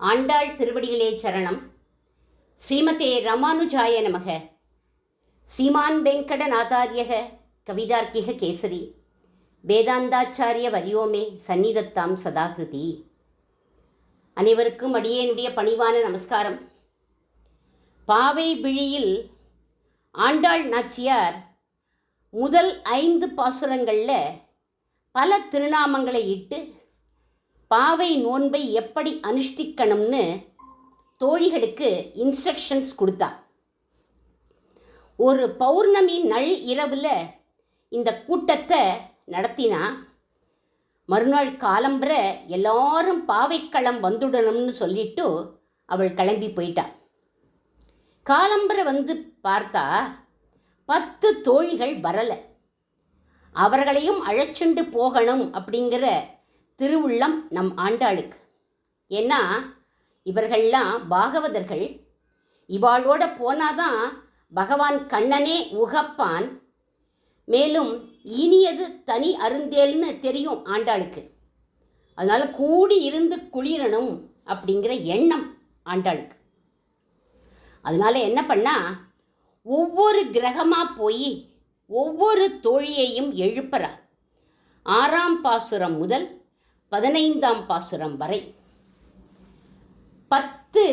ஆண்டாள் திருவடிகளே சரணம். ஸ்ரீமதே ராமானுஜாய நமக. ஸ்ரீமான் வெங்கடநாதாரியக கவிதார்க்கிக கேசரி வேதாந்தாச்சாரிய வரியோமே சந்நிதத்தாம் சதாகிருதி. அனைவருக்கும் அடியேனுடைய பணிவான நமஸ்காரம். பாவை விழியில் ஆண்டாள் நாச்சியார் முதல் 5 பாசுரங்களில் பல திருநாமங்களை இட்டு பாவை நோன்பை எப்படி அனுஷ்டிக்கணும்னு தோழிகளுக்கு இன்ஸ்ட்ரக்ஷன்ஸ் கொடுத்தா. ஒரு பௌர்ணமி நள் இரவில் இந்த கூட்டத்தை நடத்தினா. மறுநாள் காலம்புற எல்லாரும் பாவைக்களம் வந்துடணும்னு சொல்லிட்டு அவள் கிளம்பி போயிட்டா. காலம்புற வந்து பார்த்தா 10 தோழிகள் வரலை. அவர்களையும் அழைச்சுண்டு போகணும் அப்படிங்கிற திருவுள்ளம் நம் ஆண்டாளுக்கு. ஏன்னா இவர்கள்லாம் பாகவதர்கள். இவாளோட போனாதான் பகவான் கண்ணனே உகப்பான். மேலும் இனியது தனி அருந்தேல்னு தெரியும் ஆண்டாளுக்கு. அதனால் கூடி இருந்து குளிரணும் அப்படிங்கிற எண்ணம் ஆண்டாளுக்கு. அதனால் என்ன பண்ணா, ஒவ்வொரு கிரகமாக போய் ஒவ்வொரு தோழியையும் எழுப்புறா. 6ஆம் பாசுரம் முதல் 15ஆம் பாசுரம் வரை 10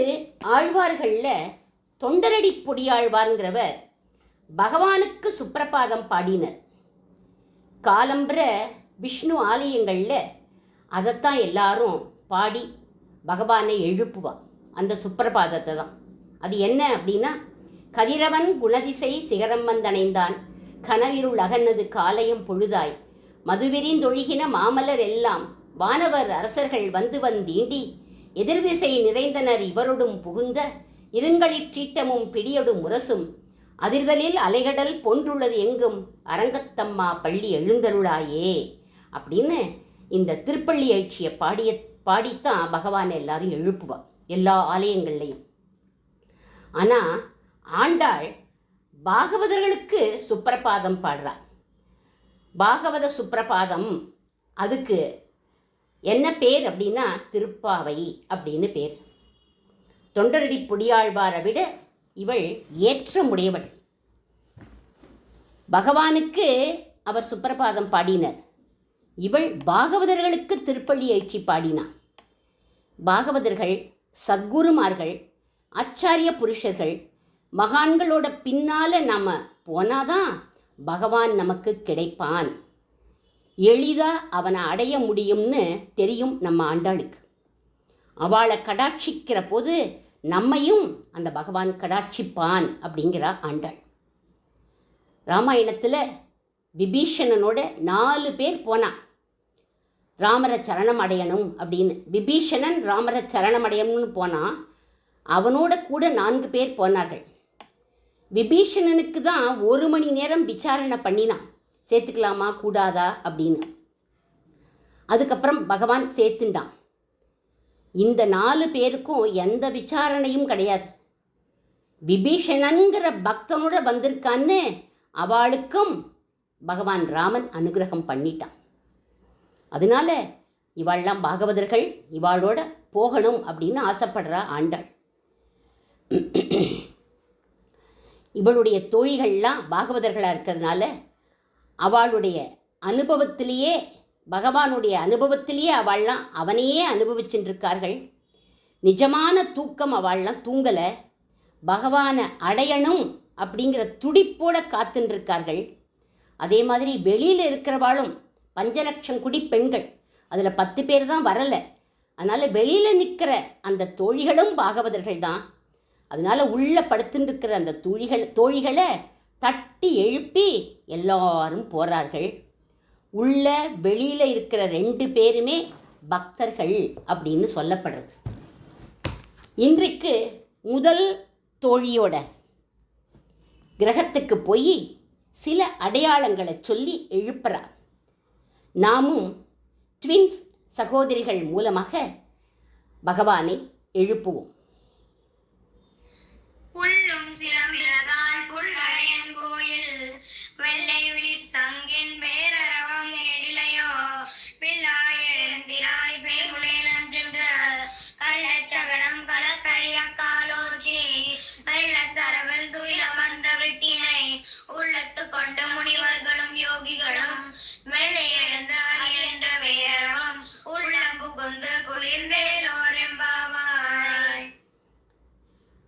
ஆழ்வார்களில் தொண்டரடி பொடியாழ்வார்ங்கிறவர் பகவானுக்கு சுப்பிரபாதம் பாடினர். காலம்புற விஷ்ணு ஆலயங்களில் அதைத்தான் எல்லாரும் பாடி பகவானை எழுப்புவான். அந்த சுப்பிரபாதத்தை தான். அது என்ன அப்படின்னா, கதிரவன் குணதிசை சிகரம் வந்தணைந்தான், கனவிருள் அகன்னது காலையும் பொழுதாய், மதுவிரிந்தொழுகின மாமலர் எல்லாம் வானவர் அரசர்கள் வந்து வந்தீண்டி, எதிர்திசை நிறைந்தனர் இவரொடும் புகுந்த, இருங்களிற்றீட்டமும் பிடியொடு முரசும், அதிர்தலில் அலைகடல் போன்றுள்ளது எங்கும் அரங்கத்தம்மா பள்ளி எழுந்தருளாயே அப்படின்னு இந்த திருப்பள்ளி எழுச்சியை பாடித்தான் பகவான் எல்லாரும் எழுப்புவார் எல்லா ஆலயங்கள்லையும். ஆனால் ஆண்டாள் பாகவதர்களுக்கு சுப்பிரபாதம் பாடுறார். பாகவத சுப்பிரபாதம் அதுக்கு என்ன பேர் அப்படின்னா திருப்பாவை அப்படின்னு பேர். தொண்டரடி பொடியாழ்வாரை விட இவள் ஏற்றமுடையவள். பகவானுக்கு அவர் சுப்பிரபாதம் பாடினர். இவள் பாகவதர்களுக்கு திருப்பள்ளி எழுச்சி பாடினார். பாகவதர்கள் சத்குருமார்கள், ஆச்சாரிய புருஷர்கள், மகான்களோட பின்னால் நாம் போனாதான் பகவான் நமக்கு கிடைப்பான், எளிதாக அவனை அடைய முடியும்னு தெரியும் நம்ம ஆண்டாளுக்கு. அவளை கடாட்சிக்கிற போது நம்மையும் அந்த பகவான் கடாட்சிப்பான் அப்படிங்கிறா ஆண்டாள். ராமாயணத்தில் விபீஷணனோட 4 பேர் போனான் ராமரை சரணம் அடையணும் அப்படின்னு. விபீஷணன் ராமரை சரணம் அடையணும்னு போனான். அவனோட கூட 4 பேர் போனார்கள். விபீஷணனுக்கு தான் 1 மணி நேரம் விசாரணை பண்ணினான், சேர்த்துக்கலாமா கூடாதா அப்படின்னு. அதுக்கப்புறம் பகவான் சேர்த்துண்டான். இந்த 4 பேருக்கும் எந்த விசாரணையும் கிடையாது. விபீஷணன்கிற பக்தனோட வந்திருக்கான்னு அவளுக்கும் பகவான் ராமன் அனுகிரகம் பண்ணிட்டான். அதனால இவாள்லாம் பாகவதர்கள், இவாளோட போகணும் அப்படின்னு ஆசைப்படுறா ஆண்டாள். இவளுடைய தோழிகள்லாம் பாகவதர்களாக இருக்கிறதுனால அவளுடைய அனுபவத்திலேயே, பகவானுடைய அனுபவத்திலேயே அவள்லாம் அவனையே அனுபவிச்சுருக்கார்கள். நிஜமான தூக்கம் அவள்லாம் தூங்கலை. பகவானை அடையணும் அப்படிங்கிற துடிப்போடு காத்துருக்கார்கள். அதே மாதிரி வெளியில் இருக்கிறவாளும் 5 லட்சம் குடி பெண்கள், அதில் 10 பேர் தான் வரலை. அதனால் வெளியில் நிற்கிற அந்த தோழிகளும் பாகவதர்கள் தான். அதனால் உள்ளே படுத்துருக்கிற அந்த தோழிகளை தட்டி எழுப்பி எல்லாரும் போகிறார்கள். உள்ள வெளியில் இருக்கிற 2 பேருமே பக்தர்கள் அப்படின்னு சொல்லப்படுறது. இன்றைக்கு முதல் தோழியோட கிரகத்துக்கு போய் சில அடையாளங்களை சொல்லி எழுப்புறா. நாமும் ட்வின்ஸ் சகோதரிகள் மூலமாக பகவானை எழுப்புவோம். புல்லும் சிலம்பிலகால் புல்லரையன் கோயில் வெள்ளை விழி சங்கின் வேரரவம் எழிலையோ பிள்ளாய் எழுந்திராய் பேருளே நஞ்சென்ற கள்ளச்சகட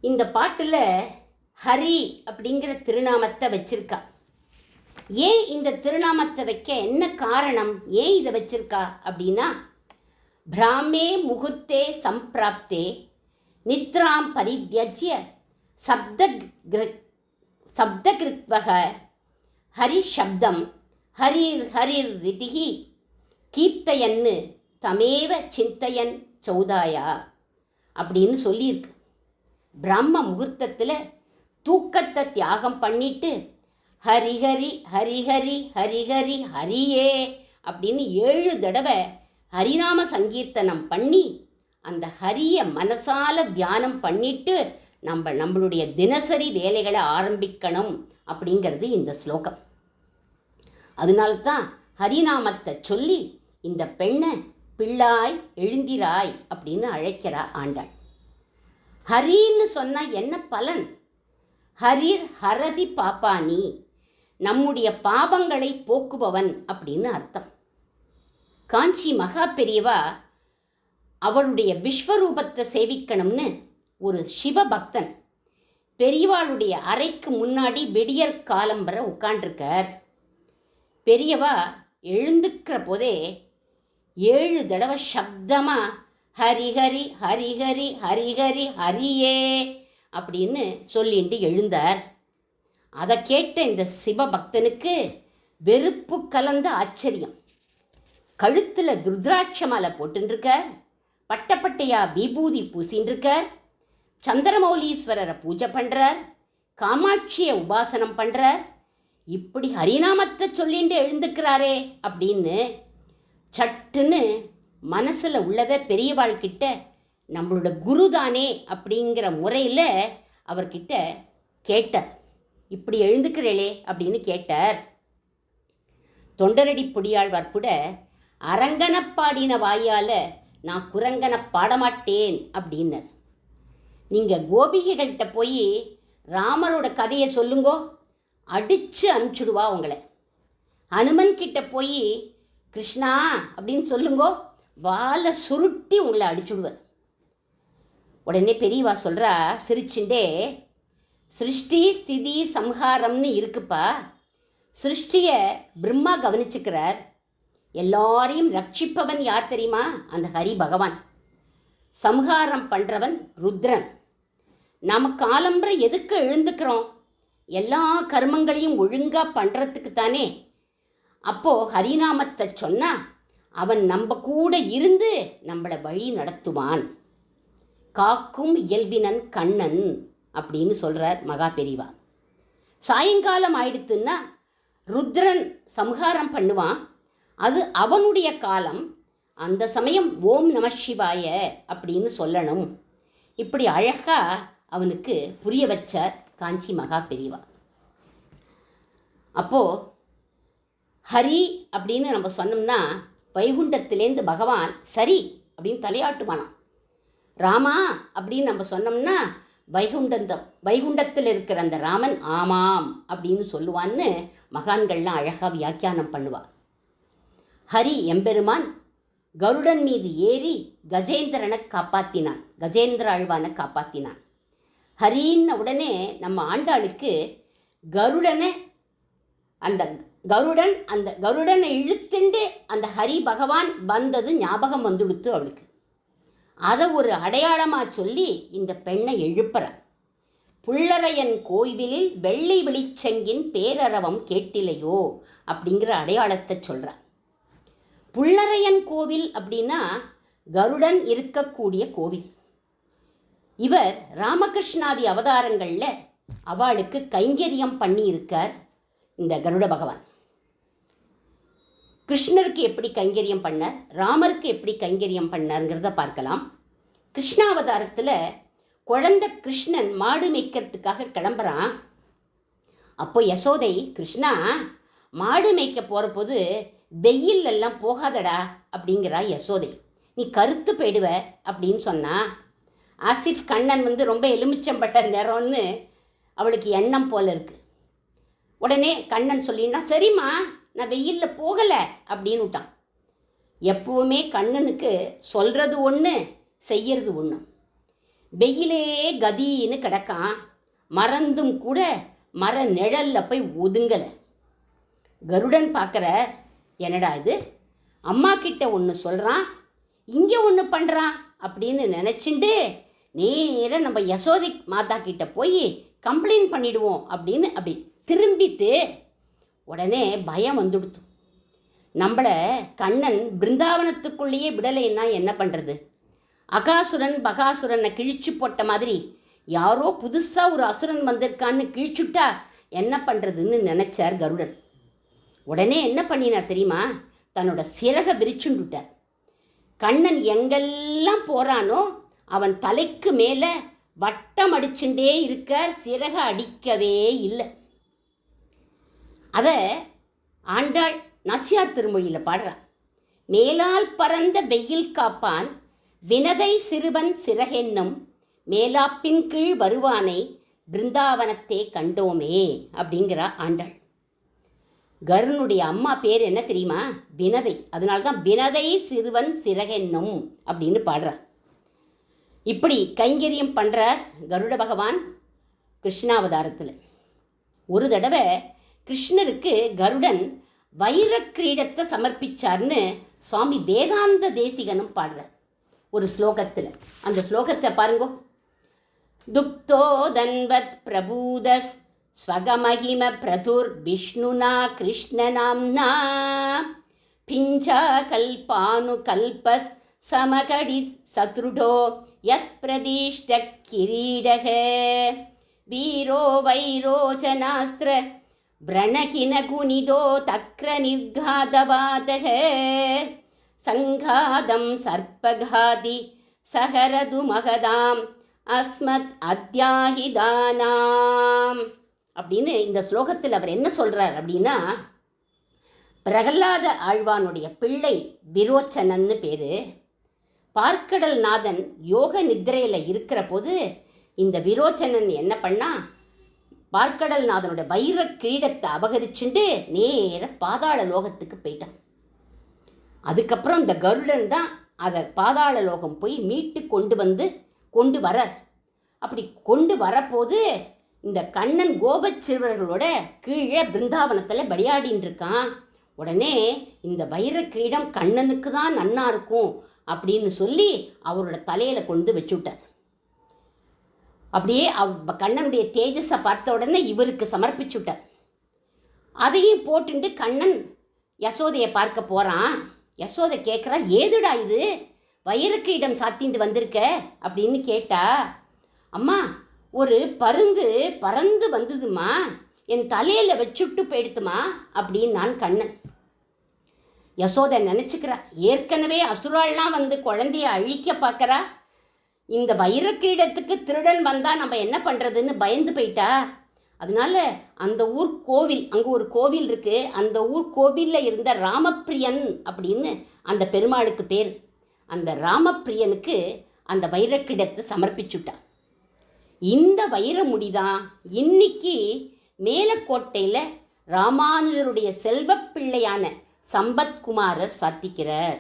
இந்த பாட்டில் ஹரி அப்படிங்கிற திருநாமத்தை வச்சிருக்கா. ஏன் இந்த திருநாமத்தை வைக்க என்ன காரணம், ஏன் இதை வச்சிருக்கா அப்படின்னா, பிராமே முகூர்த்தே சம்பிராப்தே நித்ராம் பரித்யஜ்ய சப்தகிருத்வக ஹரி சப்தம் ஹரிர் ஹரிர் ரிதிஹி கீர்த்தயன்னு தமேவ சிந்தையன் சௌதாயா அப்படின்னு சொல்லியிருக்கு. பிரம்ம முகூர்த்தத்தில் தூக்கத்தை தியாகம் பண்ணிட்டு ஹரிஹரி ஹரிஹரி ஹரிஹரி ஹரியே அப்படின்னு 7 தடவை ஹரிநாம சங்கீர்த்தனம் பண்ணி அந்த ஹரியை மனசால தியானம் பண்ணிட்டு நம்மளுடைய தினசரி வேலைகளை ஆரம்பிக்கணும் அப்படிங்கிறது இந்த ஸ்லோகம். அதனால்தான் ஹரிநாமத்தை சொல்லி இந்த பெண்ணை பிள்ளாய் எழுந்திராய் அப்படின்னு அழைக்கிறா ஆண்டாள். ஹரின்னு சொன்னால் என்ன பலன்? ஹரிர் ஹரதி பாப்பானி, நம்முடைய பாவங்களை போக்குபவன் அப்படின்னு அர்த்தம். காஞ்சி மகா பெரியவா அவளுடைய விஸ்வரூபத்தை சேவிக்கணும்னு ஒரு சிவபக்தன் பெரியவாளுடைய அறைக்கு முன்னாடி விடியற் காலம் வர உட்காண்டிருக்கார். பெரியவா எழுந்துக்கிற போதே 7 தடவை சப்தமாக ஹரிஹரி ஹரிஹரி ஹரிஹரி ஹரியே அப்படின்னு சொல்லிட்டு எழுந்தார். அதை கேட்ட இந்த சிவபக்தனுக்கு வெறுப்பு கலந்த ஆச்சரியம். கழுத்தில் ருத்ராட்ச மாலை போட்டுருக்கார், பட்டப்பட்டையா விபூதி பூசின்றிருக்கார், சந்திரமௌலீஸ்வரரை பூஜை பண்ணுறார், காமாட்சியை உபாசனம் பண்ணுறார். இப்படி ஹரிநாமத்தை சொல்லிட்டு எழுந்துக்கிறாரே அப்படின்னு சட்டுன்னு மனசில் உள்ளதை பெரியவாள்கிட்ட நம்மளோட குரு தானே அப்படிங்கிற முறையில் அவர்கிட்ட கேட்டார். இப்படி எழுந்துக்கிறேளே அப்படின்னு கேட்டார். தொண்டரடி பொடியாழ்வார் கூட அரங்கனப்பாடின வாயால் நான் குரங்கனை பாடமாட்டேன் அப்படின்னார். நீங்கள் கோபிகைகள்கிட்ட போய் ராமரோட கதையை சொல்லுங்கோ, அடித்து அனுப்பிச்சுடுவா உங்களை. ஹனுமன்கிட்ட போய் கிருஷ்ணா அப்படின்னு சொல்லுங்கோ, வாலை சுருட்டி உங்களை அடிச்சுடுவார். உடனே பெரியவா சொல்கிறா சிரிச்சுண்டே, சிருஷ்டி ஸ்திதி சம்ஹாரம்னு இருக்குப்பா. சிருஷ்டியை பிரம்மா கவனிச்சுக்கிறார். எல்லாரையும் ரட்சிப்பவன் யார் தெரியுமா? அந்த ஹரி பகவான். சம்ஹாரம் பண்ணுறவன் ருத்ரன். நம்ம காலம்பரை எதுக்கு எழுந்துக்கிறோம்? எல்லா கர்மங்களையும் ஒழுங்காக பண்ணுறதுக்கு தானே. அப்போது ஹரிநாமத்தை சொன்னால் அவன் நம்ம கூட இருந்து நம்மளை வழி நடத்துவான். காக்கும் இயல்பினன் கண்ணன் அப்படின்னு சொல்கிறார் மகா பெரிவா. சாயங்காலம் ஆயிடுத்துன்னா ருத்ரன் சம்ஹாரம் பண்ணுவான். அது அவனுடைய காலம். அந்த சமயம் ஓம் நம சிவாய அப்படின்னு சொல்லணும். இப்படி அழகாக அவனுக்கு புரிய வச்சார் காஞ்சி மகா பெரிவா. அப்போது ஹரி அப்படின்னு நம்ம சொன்னோம்னா வைகுண்டத்திலேருந்து பகவான் சரி அப்படின்னு தலையாட்டுவானாம். ராமா அப்படின்னு நம்ம சொன்னோம்னா வைகுண்டத்தில் இருக்கிற அந்த ராமன் ஆமாம் அப்படின்னு சொல்லுவான்னு மகான்கள்லாம் அழகாக வியாக்கியானம் பண்ணுவாள். ஹரி எம்பெருமான் கருடன் மீது ஏறி கஜேந்திரனை காப்பாற்றினான், கஜேந்திர ஆழ்வானை காப்பாற்றினான். ஹரின்ன உடனே நம்ம ஆண்டாளுக்கு அந்த கருடனை இழுத்துண்டு அந்த ஹரி பகவான் வந்தது ஞாபகம் வந்துடுத்து அவளுக்கு. அதை ஒரு அடையாளமாக சொல்லி இந்த பெண்ணை எழுப்புறான். புள்ளரையன் கோவிலில் வெள்ளை வெளிச்சங்கின் பேரரவம் கேட்டிலையோ அப்படிங்கிற அடையாளத்தை சொல்கிறான். புள்ளரையன் கோவில் அப்படின்னா கருடன் இருக்கக்கூடிய கோவில். இவர் ராமகிருஷ்ணாதி அவதாரங்களில் அவளுக்கு கைங்கரியம் பண்ணி இருக்கார் இந்த கருட பகவான். கிருஷ்ணருக்கு எப்படி கைங்கரியம் பண்ணார், ராமருக்கு எப்படி கைங்கரியம் பண்ணாருங்கிறத பார்க்கலாம். கிருஷ்ணாவதாரத்தில் குழந்தை கிருஷ்ணன் மாடு மேய்க்கிறதுக்காக கிளம்புறான். அப்போ யசோதை, கிருஷ்ணா மாடு மேய்க்க போகிற போது வெயில் எல்லாம் போகாதடா அப்படிங்கிறா யசோதை. நீ கருத்து போயிடுவ அப்படின்னு சொன்னா. ஆசிஃப் கண்ணன் ரொம்ப எலுமிச்சம்பட்ட நிறம்னு அவளுக்கு எண்ணம் போல இருக்கு. உடனே கண்ணன் சொல்லினா சரிம்மா நான் வெயிலில் போகலை அப்படின்னு விட்டான். எப்போவுமே கண்ணனுக்கு சொல்கிறது ஒன்று செய்யறது ஒன்று. வெயிலே கதின்னு கிடக்கான். மறந்தும் கூட மர நிழலில் போய் ஒதுங்கலை. கருடன் பார்க்குற, என்னடா இது, அம்மா கிட்ட ஒன்று சொல்கிறான், இங்கே ஒன்று பண்ணுறான் அப்படின்னு நினச்சிண்டு நேராக நம்ம யசோதை மாதா கிட்ட போய் கம்ப்ளைண்ட் பண்ணிடுவோம் அப்படின்னு அப்படி திரும்பித்து உடனே பயம் வந்துடுத்து. நம்மளை கண்ணன் பிருந்தாவனத்துக்குள்ளேயே விடலைன்னா என்ன பண்ணுறது? அகாசுரன் பகாசுரனை கிழிச்சு போட்ட மாதிரி யாரோ புதுசாக ஒரு அசுரன் வந்திருக்கான்னு கிழிச்சுட்டா என்ன பண்ணுறதுன்னு நினச்சார் கருடன். உடனே என்ன பண்ணினார் தெரியுமா? தன்னோட சிறகை விரிச்சுண்டுட்டார். கண்ணன் எங்கெல்லாம் போகிறானோ அவன் தலைக்கு மேலே வட்டம் அடிச்சுட்டே இருக்கார், சிறகை அடிக்கவே இல்லை. அதை ஆண்டாள் நாச்சியார் திருமொழியில் பாடுறான். மேலால் பறந்த வெயில் காப்பான் வினதை சிறுவன் சிறகென்னும் மேலாப்பின் கீழ் வருவானை பிருந்தாவனத்தே கண்டோமே அப்படிங்கிறா ஆண்டாள். கருனுடைய அம்மா பேர் என்ன தெரியுமா? வினதை. அதனால்தான் வினதை சிறுவன் சிறகென்னும் அப்படின்னு பாடுறார். இப்படி கைங்கரியம் பண்ணுறார் கருட பகவான் கிருஷ்ணாவதாரத்தில். ஒரு தடவை கிருஷ்ணருக்கு கருடன் வைர கிரீடத்தை சமர்ப்பிச்சார்னு சுவாமி வேதாந்த தேசிகனும் பாடுறார் ஒரு ஸ்லோகத்தில். அந்த ஸ்லோகத்தை பாருங்கோ. துக்தோ தன்வத் பிரபூதஸ் ஸ்வகமஹிம பிரதுர் விஷ்ணுனா கிருஷ்ணநாம்னா பிஞ்சா கல்பானு கல்பஸ் சமகடி சத்ருடோ யத் பிரதிஷ்ட கிரீடக வீரோ வைரோச்சனாஸ்திர व्रणहिन गुणिदो तक्र निर्घातवादः सङ्घातं सर्पघाति सहरदु महदाम् अस्मत् அத்யாஹிதானாம் அப்படின்னு இந்த ஸ்லோகத்தில் அவர் என்ன சொல்கிறார் அப்படின்னா, பிரகலாத ஆழ்வானுடைய பிள்ளை விரோச்சனன்னு பேர். பார்க்கடல் நாதன் யோக நித்திரையில் இருக்கிற போது இந்த விரோச்சனன் என்ன பண்ணா, பார்க்கடல் நாதனுடைய வைர கிரீடத்தை அபகரிச்சுட்டு நேர பாதாள லோகத்துக்கு போயிட்டான். அதுக்கப்புறம் இந்த கருடன் தான் அதை பாதாள லோகம் போய் மீட்டு கொண்டு வரார். அப்படி கொண்டு வரப்போது இந்த கண்ணன் கோபச்சிறுவர்களோட கீழே பிருந்தாவனத்தில் விளையாடின்னு இருக்கான். உடனே இந்த வைர கிரீடம் கண்ணனுக்கு தான் நன்னா இருக்கும் அப்படின்னு சொல்லி அவரோட தலையில் கொண்டு வச்சுவிட்டார். அப்படியே கண்ணனுடைய தேஜஸை பார்த்த உடனே இவருக்கு சமர்ப்பிச்சு விட்டார். அதையும் போட்டுட்டு கண்ணன் யசோதையை பார்க்க போகிறான். யசோதை கேட்குறா, ஏதுடா இது வைரக்கிரீடம் சாத்திட்டு வந்திருக்க அப்படின்னு கேட்டா, அம்மா ஒரு பருந்து பறந்து வந்ததுமா, என் தலையில் வச்சுட்டு போயிடுத்துமா அப்படின்னு நான் கண்ணன். யசோதை நினச்சிக்கிறா, ஏற்கனவே அசுராள்லாம் வந்து குழந்தைய அழிக்க பார்க்குறா, இந்த வைரக்கிரீடத்துக்கு திருடன் வந்தால் நம்ம என்ன பண்ணுறதுன்னு பயந்து போயிட்டா. அதனால அந்த ஊர் கோவில், அங்கே ஒரு கோவில் இருக்குது, அந்த ஊர் கோவிலில் இருந்த ராமப்பிரியன் அப்படின்னு அந்த பெருமாளுக்கு பேர். அந்த ராமப்பிரியனுக்கு அந்த வைரக்கிரீடத்தை சமர்ப்பிச்சுட்டா. இந்த வைரமுடி தான் இன்னைக்கு மேலக்கோட்டையில் ராமானுஜருடைய செல்வப்பிள்ளையான சம்பத்குமாரர் சாத்திக்கிறார்.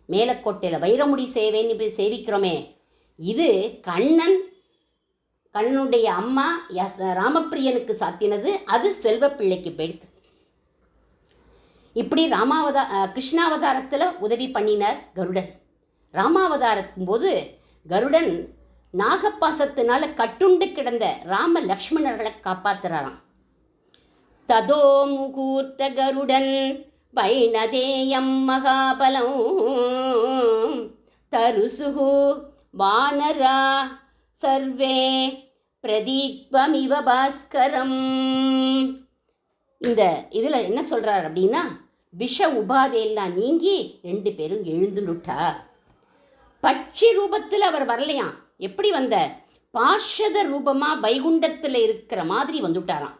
மேலக்கோட்டையில் வைரமுடி சேவைன்னு போய் சேவிக்கிறோமே, இது கண்ணனுடைய அம்மா ராமப்பிரியனுக்கு சாத்தினது, அது செல்வப்பிள்ளைக்கு போயிடுது. இப்படி கிருஷ்ணாவதாரத்தில் உதவி பண்ணினார் கருடன். ராமாவதாரத்தின் போது கருடன் நாகப்பாசத்தினால கட்டுண்டு கிடந்த ராம லக்ஷ்மணர்களை காப்பாற்றுறாராம். ததோ முகூர்த்த கருடன் வைணதேயம் மகாபலம் தருசுகு வானரா சர்வே பிரதீபமிவ பாஸ்கரம். இந்த இதில் என்ன சொல்கிறார் அப்படின்னா, விஷ உபாதையெல்லாம் நீங்கி 2 பேரும் எழுந்துட்டா. பட்சி ரூபத்தில் அவர் வரலையாம். எப்படி வந்த? பார்ஷத ரூபமாக வைகுண்டத்தில் இருக்கிற மாதிரி வந்துட்டாராம்.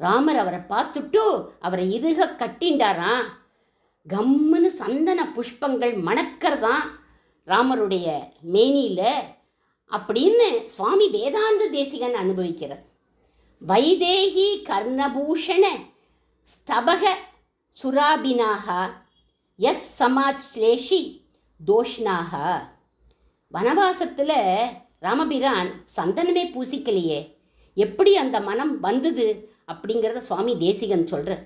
ராமர் அவரை பார்த்துட்டு அவரை இருக கட்டிண்டாராம். கம்முன்னு சந்தன புஷ்பங்கள் மணக்கிறதான் ராமருடைய மேனியில் அப்படின்னு சுவாமி வேதாந்த தேசிகன் அனுபவிக்கிறார். வைதேகி கர்ணபூஷண ஸ்தபக சுராபினாக எஸ் சமாச்லேஷி தோஷ்ணாக. வனவாசத்தில் ராமபிரான் சந்தனமே பூசிக்கலையே, எப்படி அந்த மனம் வந்தது அப்படிங்கிறத சுவாமி தேசிகன் சொல்கிறார்.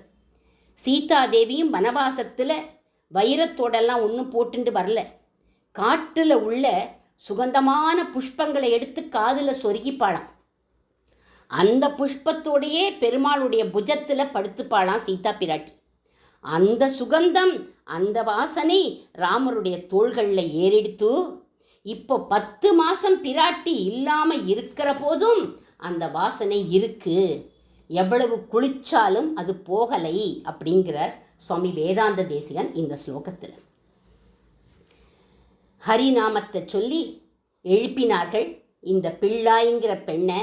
சீதாதேவியும் வனவாசத்தில் வைரத்தோடெல்லாம் ஒன்றும் போட்டுண்டு வரல. காட்டில் உள்ள சுகந்தமான புஷ்பங்களை எடுத்து காதில் சொருகிப்பாளாம். அந்த புஷ்பத்தோடையே பெருமாளுடைய புஜத்தில் படுத்துப்பாளாம் சீதா பிராட்டி. அந்த சுகந்தம், அந்த வாசனை ராமருடைய தோள்களில் ஏறெடுத்து இப்போ 10 மாதம் பிராட்டி இல்லாமல் இருக்கிற போதும் அந்த வாசனை இருக்குது. எவ்வளவு குளிச்சாலும் அது போகலை அப்படிங்கிற சுவாமி வேதாந்த தேசிகன் இந்த ஸ்லோகத்தில். ஹரிநாமத்தை சொல்லி எழுப்பினார்கள் இந்த பிள்ளாய்ங்கிற பெண்ணை.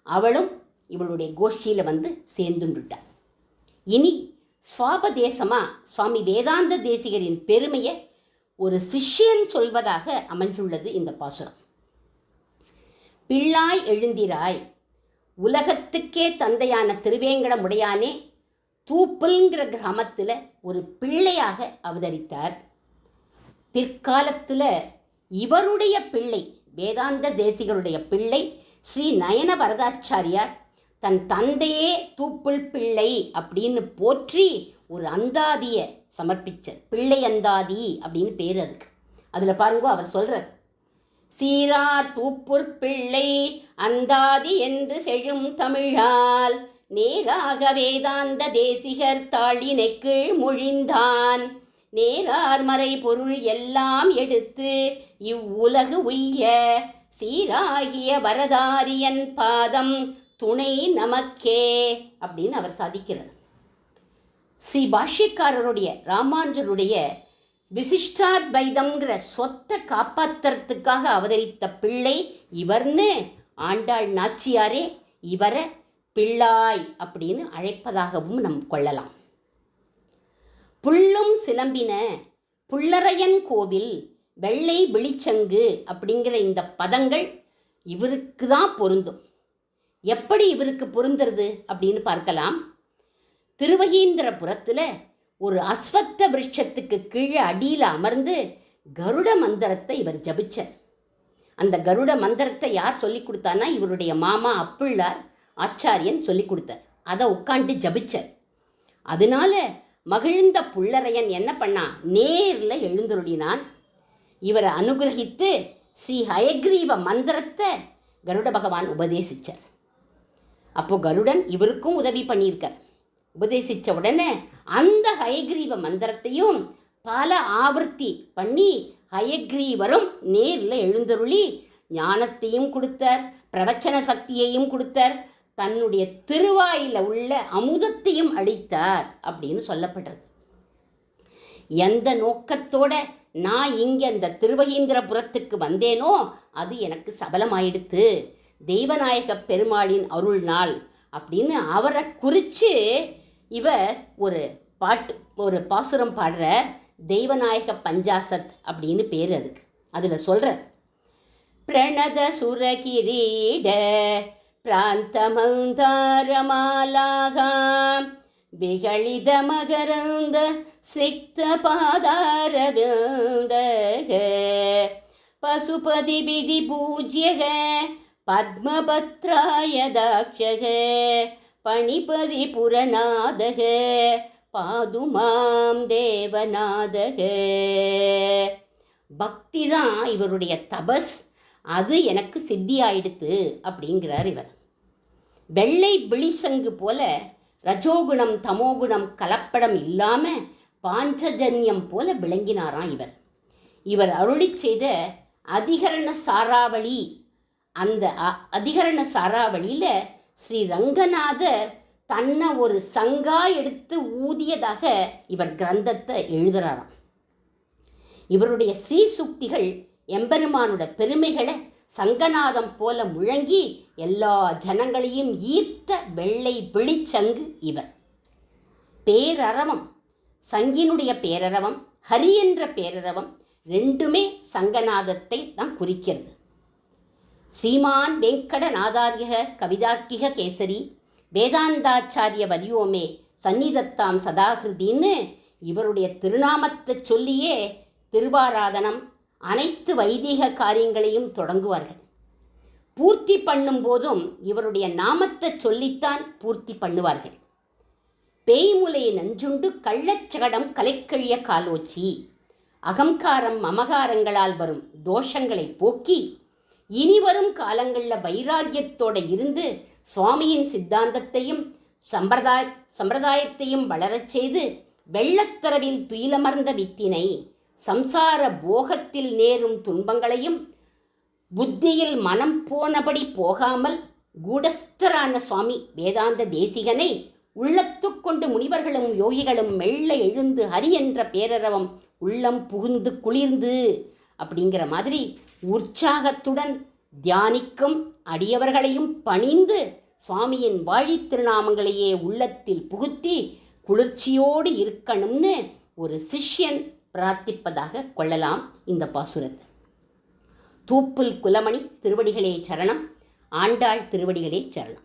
அவளும் இவளுடைய கோஷ்டியில் வந்து சேர்ந்துட்டாள். இனி சுவாபதேசமாக சுவாமி வேதாந்த தேசிகரின் பெருமையை ஒரு சிஷ்யன் சொல்வதாக அமைஞ்சுள்ளது இந்த பாசுரம். பிள்ளாய் எழுந்திராய், உலகத்துக்கே தந்தையான திருவேங்கடமுடையானே தூப்பல்ங்கிற கிராமத்தில் ஒரு பிள்ளையாக அவதரித்தார். பிற்காலத்தில் இவருடைய பிள்ளை, வேதாந்த தேசிகருடைய பிள்ளை ஸ்ரீ நயன வரதாச்சாரியார் தன் தந்தையே தூப்புள் பிள்ளை அப்படின்னு போற்றி ஒரு அந்தாதியை சமர்ப்பிச்சார். பிள்ளை அந்தாதி அப்படின்னு பேர் அதுக்கு. அதில் பாருங்க, அவர் சொல்கிறார், சீரார் தூப்புற் பிள்ளை அந்தாதி என்று செழும் தமிழால் நேராக வேதாந்த தேசிகர் தாளினை கீழ் மொழிந்தான். நேரார் மறை பொருள் எல்லாம் எடுத்து இவ்வுலகு உய்ய சீராகிய வரதாரியன் பாதம் துணை நமக்கே அப்படின்னு அவர் சாதிக்கிறார். ஸ்ரீ பாஷ்யக்காரருடைய ராமானுஜருடைய விசிஷ்டாத்வைதம்ங்கிற சொத்தை காப்பாற்றுறதுக்காக அவதரித்த பிள்ளை இவர்னு ஆண்டாள் நாச்சியாரே இவரை பிள்ளாய் அப்படின்னு அழைப்பதாகவும் நம் கொள்ளலாம். புள்ளும் சிலம்பின புள்ளரையன் கோவில் வெள்ளை விழிச்சங்கு அப்படிங்கிற இந்த பதங்கள் இவருக்கு தான் பொருந்தும். எப்படி இவருக்கு பொருந்துறது அப்படின்னு பார்க்கலாம். திருவகீந்திரபுரத்தில் ஒரு அஸ்வத்த விருட்சத்துக்கு கீழே அடியில் அமர்ந்து கருட மந்திரத்தை இவர் ஜபிச்சார். அந்த கருட மந்திரத்தை யார் சொல்லி கொடுத்தானா, இவருடைய மாமா அப்பிள்ளார் ஆச்சாரியன் சொல்லி கொடுத்தார். அதை உட்காந்து ஜபிச்சார். அதனால மகிழ்ந்த புள்ளரையன் என்ன பண்ணா, நேரில் எழுந்தருளினான். இவரை அனுகிரகித்து ஸ்ரீ ஹயக்ரீவ மந்திரத்தை கருட பகவான் உபதேசித்தார். அப்போது கருடன் இவருக்கும் உதவி பண்ணியிருக்கார். உபதேசித்த உடனே அந்த ஹயக்ரீவ மந்திரத்தையும் பல ஆவர்த்தி பண்ணி ஹயக்ரீவரும் நேரில் எழுந்தருளி ஞானத்தையும் கொடுத்தார், பிரவச்சன சக்தியையும் கொடுத்தார், தன்னுடைய திருவாயில் உள்ள அமுதத்தையும் அளித்தார் அப்படின்னு சொல்லப்படுறது. எந்த நோக்கத்தோட நான் இங்கே அந்த திருவகீந்திரபுரத்துக்கு வந்தேனோ அது எனக்கு சபலமாயிடுத்து, தெய்வநாயக பெருமாளின் அருள் நாள் அப்படின்னு அவரை குறித்து இவர் ஒரு பாசுரம் பாடுற தெய்வநாயக பஞ்சாசத் அப்படின்னு பேர் அதுக்கு. அதில் சொல்கிறார், பிரணத சுரகிரீட பிராந்தமந்தாரமாலாகா விகழித மகரந்த சிக்த பாதாரவிந்தக பசுபதி விதி பூஜ்யக பத்மபத்ராய தாட்சக பணிபதி புரநாதக பாதுமாம் தேவநாதக. பக்தி தான் இவருடைய தபஸ், அது எனக்கு சித்தியாயிடுத்து அப்படிங்கிறார் இவர். வெள்ளை விழிசங்கு போல ரஜோகுணம் தமோகுணம் கலப்படம் இல்லாமல் பாஞ்சஜன்யம் போல விளங்கினாராம் இவர். இவர் அருளி செய்த அதிகரண சாராவளி, அந்த அதிகரண சாராவளியில் ஸ்ரீ ரங்கநாதர் தன்னை ஒரு சங்கா எடுத்து ஊதியதாக இவர் கிரந்தத்தை எழுதுகிறாராம். இவருடைய ஸ்ரீ சுக்திகள் எம்பெருமானோட பெருமைகளை சங்கநாதம் போல முழங்கி எல்லா ஜனங்களையும் ஈர்த்த வெள்ளை விழிச்சங்கு இவர். பேரரவம், சங்கினுடைய பேரரவம், ஹரி என்ற பேரரவம் ரெண்டுமே சங்கநாதத்தை தான் குறிக்கிறது. ஸ்ரீமான் வெங்கடநாதாரிய கவிதார்க்கிக கேசரி வேதாந்தாச்சாரிய வரியோமே சந்நிதத்தாம் சதாகிருதின்னு இவருடைய திருநாமத்தை சொல்லியே திருவாராதனம் அனைத்து வைதீக காரியங்களையும் தொடங்குவார்கள். பூர்த்தி பண்ணும் போதும் இவருடைய நாமத்தை சொல்லித்தான் பூர்த்தி பண்ணுவார்கள். பேய்முலை நஞ்சுண்டு கள்ளச்சகடம் கலைக்கழிய காலோச்சி, அகங்காரம் மமகாரங்களால் வரும் தோஷங்களை போக்கி இனிவரும் காலங்களில் வைராக்கியத்தோடு இருந்து சுவாமியின் சித்தாந்தத்தையும் சம்பிரதாயத்தையும் வளரச் செய்து வெள்ளத்தரவில் துயிலமர்ந்த வித்தினை சம்சார போகத்தில் நேரும் துன்பங்களையும் புத்தியில் மனம் போனபடி போகாமல் கூடஸ்தரான சுவாமி வேதாந்த தேசிகனை உள்ளத்துக்கொண்டு முனிவர்களும் யோகிகளும் மெல்ல எழுந்து ஹரி என்ற பேரரவம் உள்ளம் புகுந்து குளிர்ந்து அப்படிங்கிற மாதிரி உற்சாகத்துடன் தியானிக்கும் அடியவர்களையும் பணிந்து சுவாமியின் வாழித் திருநாமங்களையே உள்ளத்தில் புகுத்தி குளிர்ச்சியோடு இருக்கணும்னு ஒரு சிஷ்யன் பிரார்த்திப்பதாக கொள்ளலாம் இந்த பாசுரத்தை. தூப்புல் குலமணி திருவடிகளே சரணம். ஆண்டாள் திருவடிகளே சரணம்.